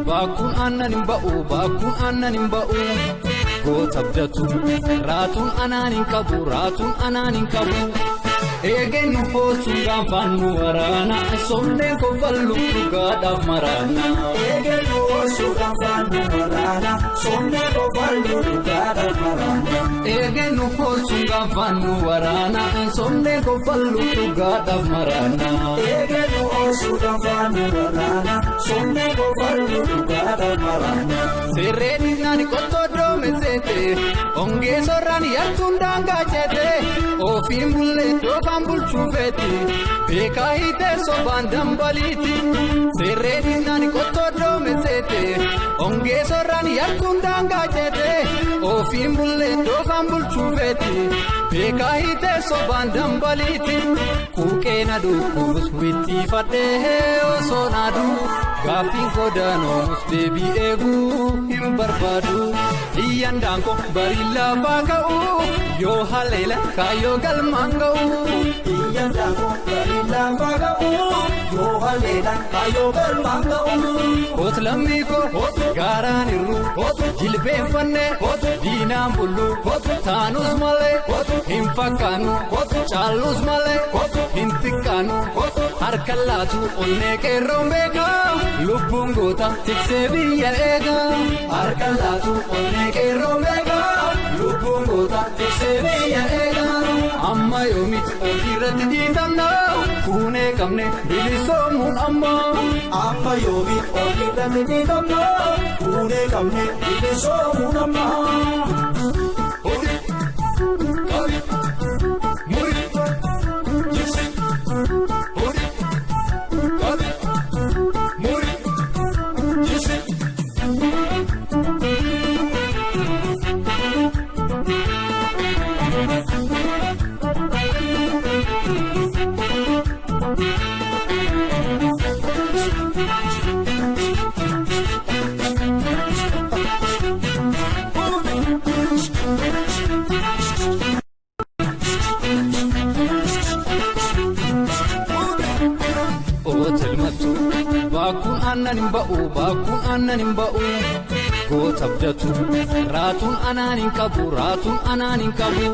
Bakun anan imba'u Gota abdatu Ratun ananin kabu Eegenu hoosuun gaanfannu waraana somneen kofallu dhugaadhaaf maraana. Eegenu hoosuun gaanfannu waraana somneen kofallu dhugaadhaaf maraana. Eegenu hoosuun gaanfannu waraana somneen kofallu dhugaadhaaf maraana. Eegenu hoosuun gaanfannu waraana somneen kofallu dhugaadhaaf maraana. Seerreen naani qottoo doomeseete ongee sorraan yartuun daangaa jeete ofiin bullee doofaan bulchuufeeti beekaa hiitee sobaan dambaliiti. Seerreen naani qottoo doomeseete ongee sorraan yartuun daangaa jeete ofiin bullee doofaan bulchuufeeti beekaa hiitee sobaan dambaliiti. Kuuqeen aduukuus wittiifadhee osoo naaduu gaaffiin godaanoomus deebii eeguu hin barbaadu. Iyyaan daanko barii lafaa ka'u yoo haleela kaayyoo galmaan ga'u. Iyyaan daanko barii lafaa ka'u yoo haleela kaayyoo galmaan ga'u. Kooti lammii koo gaaraan irruu jilbeenfannee diinaan bulluu taanus malee hin fakkaannu caalus malee hin xiqqaannu harka laatu onnee qeerroon beekaa lubbuun goota tiksee biyya eegaa. Harka laatu onnee qeerroon beekaa lubbuun goota tiksee biyya eegaa. Amma yoomiti ofirratti dhiitamna kuunee qabne bilisoomuun amma. Amma yoomiti ofirratti dhiitamna kuunee qabne bilisoomuun amma. Bakun anan imba'u goota abdatu raatuun anaanin qabu.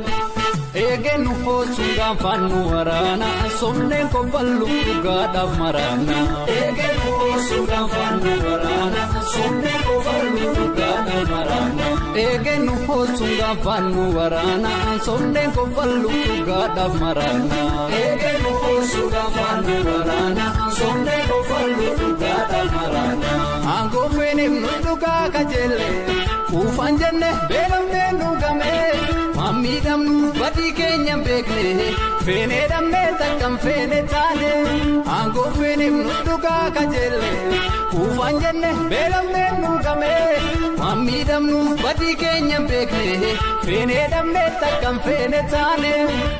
Eegenu hoosuun gaanfannu waraana somneen kofallu dhugaadhaaf maraana. Eegenu hoosuun gaanfannu waraana somneen kofallu dhugaadhaaf maraana. Eegenu hoosuun gaanfannu waraana somneen kofallu dhugaadhaaf maraana. Eegenu hoosuun gaanfannu waraana somneen kofallu dhugaadhaaf maraana. Aangoo feeneef nu dhugaa kajeelle kuufaan jenne beekamnee dhugamee mammiidhamnu badii keenya beekne feenee dhammee takkam feene taane. Aangoo feeneef nu dhugaa kajeelle kuufaan jenne beekamnee dhugamee mammiidhamnu badii keenya beekne feenee dhammee takkam feene taane.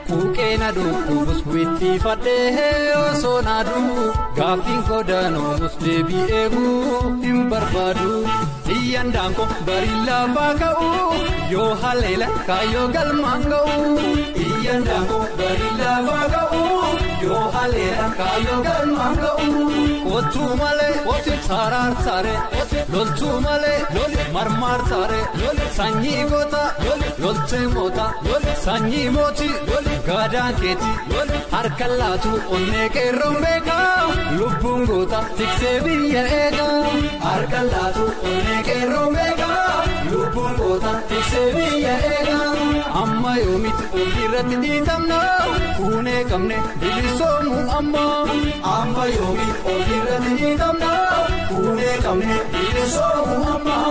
Kuuqeen aduukuus wittiifadhee osoo naaduu gaaffiin godaanoomus deebii eeguu hin barbaadu. Iyyaan daanko barii lafaa ka'u yoo haleela kaayyoo galmaan ga'u. Iyyaan daanko barii lafaa ka'u yoo haleela kaayyoo galmaan ga'u. Kootuu malee saraarsaare loltuu malee marmaarsaare sanyii goota loltee moota sanyii mooti gaadaan keeti harka laatu onnee qeerroon beekaa lubbuun goota tiksee biyya eegaa. Harka laatu onnee qeerroon beekaa lubbuun goota tiksee biyya eegaa. Amma yoomiti ofirratti dhiitamna kuunee qabne bilisoomuun amma. Amma yoomiti ofirratti dhiitamna kuunee qabne bilisoomuun amma.